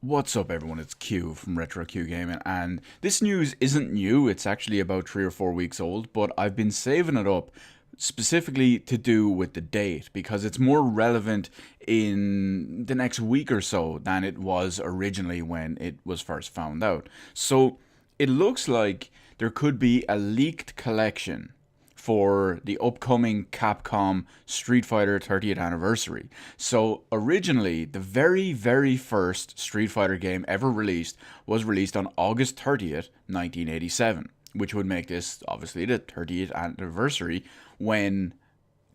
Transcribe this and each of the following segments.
What's up, everyone? It's Q from Retro Q Gaming, and this news isn't new. It's actually about 3 or 4 weeks old, but I've been saving it up specifically to do with the date because it's more relevant in the next week or so than it was originally when it was first found out. So it looks like there could be a leaked collection for the upcoming Capcom Street Fighter 30th anniversary. So originally, the very first Street Fighter game ever released was released on August 30th, 1987, which would make this obviously the 30th anniversary when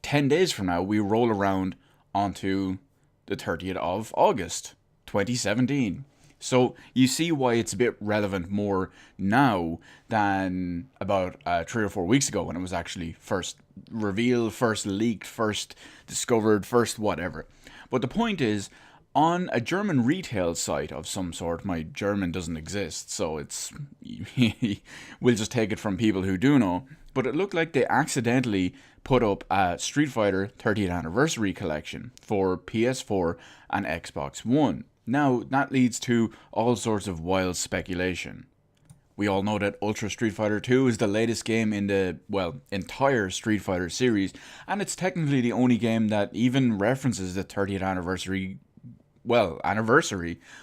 10 days from now we roll around onto the 30th of August 2017. So you see why it's a bit relevant more now than about 3 or 4 weeks ago when it was actually first revealed, first leaked, first discovered, first whatever. But the point is, on a German retail site of some sort, my German doesn't exist, so it's we'll just take it from people who do know. But it looked like they accidentally put up a Street Fighter 30th anniversary collection for PS4 and Xbox One. Now, that leads to all sorts of wild speculation. We all know that Ultra Street Fighter 2 is the latest game in the, entire Street Fighter series, and it's technically the only game that even references the 30th anniversary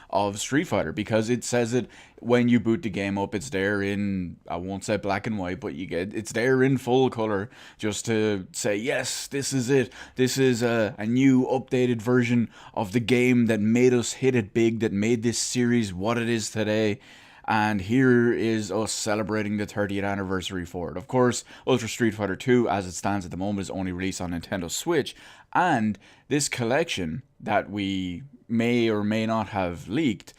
of Street Fighter, because it says it when you boot the game up. It's there in, I won't say black and white, but it's there in full color, just to say, yes, this is it. This is a new updated version of the game that made us hit it big, that made this series what it is today. And here is us celebrating the 30th anniversary for it. Of course, Ultra Street Fighter 2, as it stands at the moment, is only released on Nintendo Switch. And this collection that we may or may not have leaked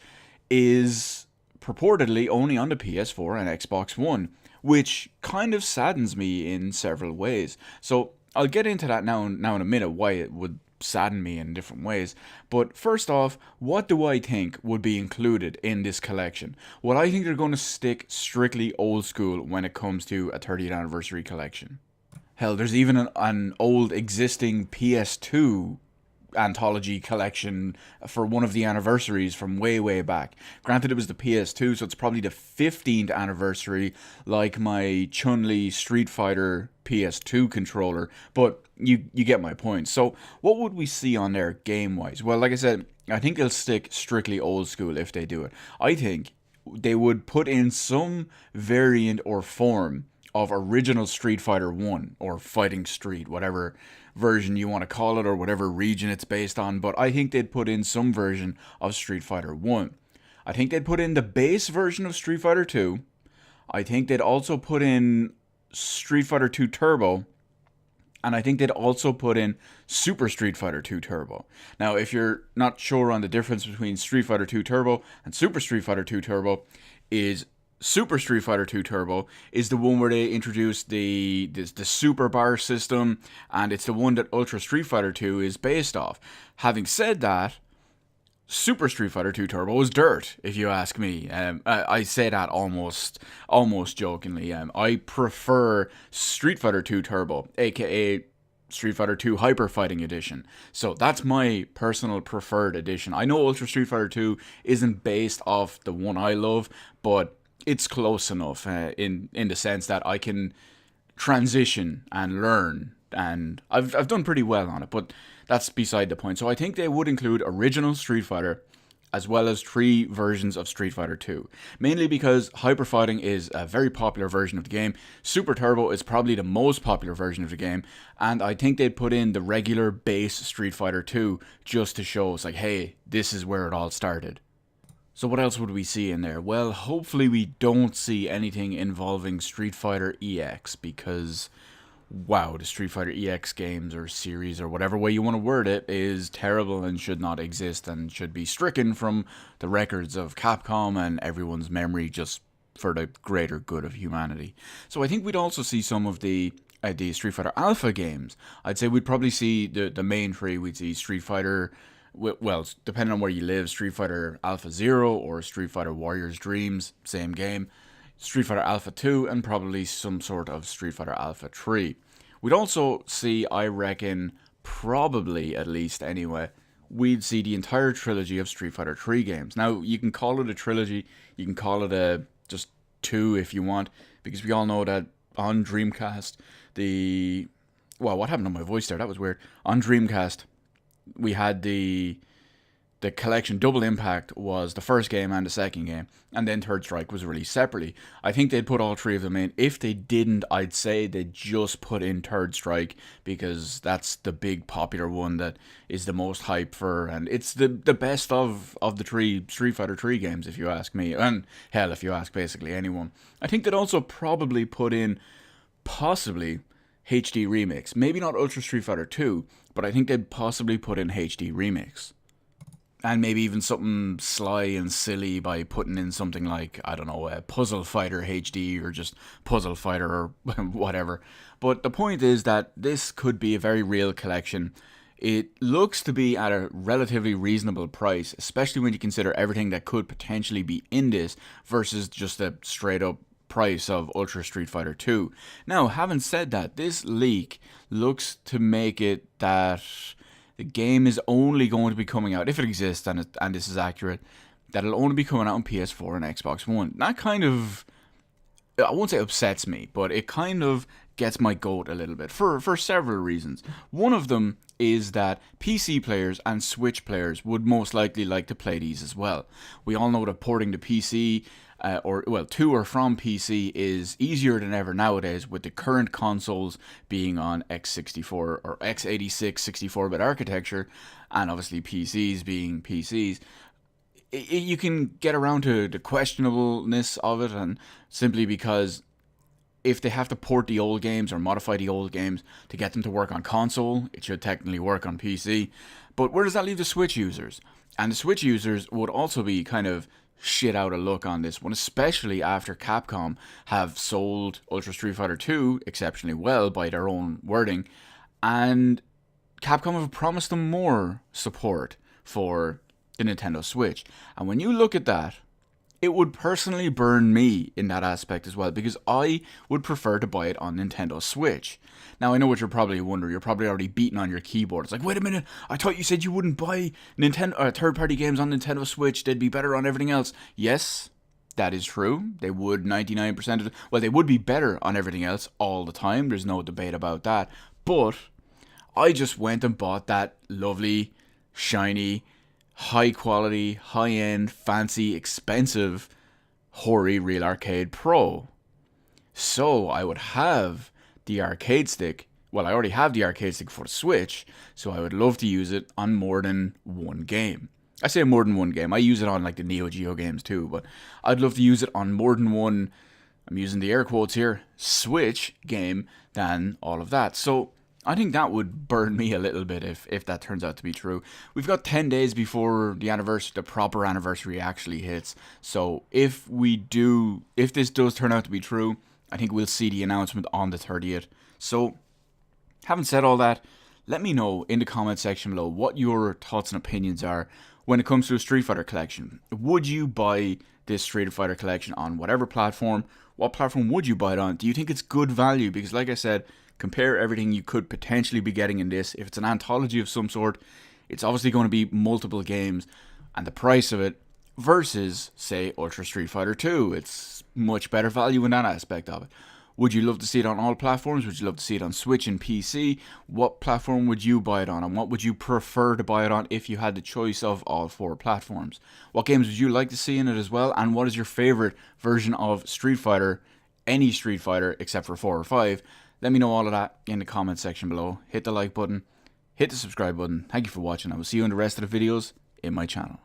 is purportedly only on the PS4 and Xbox One, which kind of saddens me in several ways. So I'll get into that now in a minute, why it would sadden me in different ways. But first off, what do I think would be included in this collection? Well, I think they're going to stick strictly old school when it comes to a 30th anniversary collection. Hell, there's even an old existing PS2 anthology collection for one of the anniversaries from way back. Granted, it was the PS2, so it's probably the 15th anniversary, like my Chun-Li Street Fighter PS2 controller, but you get my point. So what would we see on there game-wise? Well, like I said, I think they'll stick strictly old school if they do it. I think they would put in some variant or form of original Street Fighter 1 or Fighting Street, whatever version you want to call it, or whatever region it's based on, but I think they'd put in some version of Street Fighter 1. I think they'd put in the base version of Street Fighter 2. I think they'd also put in Street Fighter 2 Turbo, and I think they'd also put in Super Street Fighter 2 Turbo. Now, if you're not sure on the difference between Street Fighter 2 Turbo and Super Street Fighter 2 Turbo, is Super Street Fighter 2 Turbo is the one where they introduced the super bar system, and it's the one that Ultra Street Fighter 2 is based off. Having said that, Super Street Fighter 2 Turbo is dirt, if you ask me. I say that almost jokingly. I prefer Street Fighter 2 Turbo, aka Street Fighter 2 Hyper Fighting Edition. So that's my personal preferred edition. I know Ultra Street Fighter 2 isn't based off the one I love, but it's close enough in the sense that I can transition and learn, and I've done pretty well on it, but that's beside the point. So I think they would include original Street Fighter as well as 3 versions of Street Fighter 2. Mainly because Hyper Fighting is a very popular version of the game, Super Turbo is probably the most popular version of the game, and I think they'd put in the regular base Street Fighter 2 just to show us like, hey, this is where it all started. So what else would we see in there? Well, hopefully we don't see anything involving Street Fighter EX, because, wow, the Street Fighter EX games or series or whatever way you want to word it is terrible and should not exist and should be stricken from the records of Capcom and everyone's memory, just for the greater good of humanity. So I think we'd also see some of the Street Fighter Alpha games. I'd say we'd probably see the main 3. We'd see Street Fighter, well, depending on where you live, Street Fighter Alpha Zero or Street Fighter Warriors Dreams, same game, Street Fighter Alpha 2, and probably some sort of Street Fighter Alpha 3. We'd also see, I reckon, probably at least anyway, we'd see the entire trilogy of Street Fighter 3 games. Now, you can call it a trilogy, you can call it a just two if you want, because we all know that on Dreamcast, what happened to my voice there? That was weird. On Dreamcast, we had the collection. Double Impact was the first game and the second game, and then Third Strike was released separately. I think they'd put all three of them in. If they didn't, I'd say they'd just put in Third Strike, because that's the big popular one that is the most hype for, and it's the best of the three Street Fighter 3 games, if you ask me, and hell, if you ask basically anyone. I think they'd also probably put in possibly HD Remix. Maybe not Ultra Street Fighter 2, but I think they'd possibly put in HD Remix. And maybe even something sly and silly by putting in something like, I don't know, a Puzzle Fighter HD or just Puzzle Fighter or whatever. But the point is that this could be a very real collection. It looks to be at a relatively reasonable price, especially when you consider everything that could potentially be in this versus just a straight up price of Ultra Street Fighter 2. Now, having said that, this leak looks to make it that the game is only going to be coming out, if it exists and this is accurate, that it'll only be coming out on PS4 and Xbox One. That kind of, I won't say upsets me, but it kind of gets my goat a little bit for several reasons. One of them is that PC players and Switch players would most likely like to play these as well. We all know that porting to PC to or from PC is easier than ever nowadays, with the current consoles being on x64 or x86 64-bit architecture, and obviously PCs being PCs. You can get around to the questionableness of it, and simply because if they have to port the old games or modify the old games to get them to work on console, it should technically work on PC. But where does that leave the Switch users? And the Switch users would also be kind of shit out of luck on this one, especially after Capcom have sold Ultra Street Fighter 2 exceptionally well by their own wording, and Capcom have promised them more support for the Nintendo Switch. And when you look at that, it would personally burn me in that aspect as well, because I would prefer to buy it on Nintendo Switch. Now, I know what you're probably wondering. You're probably already beating on your keyboard. It's like, wait a minute, I thought you said you wouldn't buy Nintendo third-party games on Nintendo Switch. They'd be better on everything else. Yes, that is true. They would 99% of well, they would be better on everything else all the time. There's no debate about that. But I just went and bought that lovely, shiny, high quality, high end, fancy, expensive Hori Real Arcade Pro. So I would have the arcade stick. Well, I already have the arcade stick for the Switch, so I would love to use it on more than one game. I say more than one game. I use it on like the Neo Geo games too, but I'd love to use it on more than one, I'm using the air quotes here, Switch game than all of that. So I think that would burn me a little bit if that turns out to be true. We've got 10 days before the proper anniversary actually hits. So if this does turn out to be true, I think we'll see the announcement on the 30th. So, having said all that, let me know in the comment section below what your thoughts and opinions are when it comes to a Street Fighter collection. Would you buy this Street Fighter collection on whatever platform? What platform would you buy it on? Do you think it's good value? Because like I said, compare everything you could potentially be getting in this. If it's an anthology of some sort, it's obviously going to be multiple games, and the price of it versus, say, Ultra Street Fighter 2. It's much better value in that aspect of it. Would you love to see it on all platforms? Would you love to see it on Switch and PC? What platform would you buy it on? And what would you prefer to buy it on if you had the choice of all four platforms? What games would you like to see in it as well? And what is your favorite version of Street Fighter? Any Street Fighter except for 4 or 5. Let me know all of that in the comment section below. Hit the like button. Hit the subscribe button. Thank you for watching. I will see you in the rest of the videos in my channel.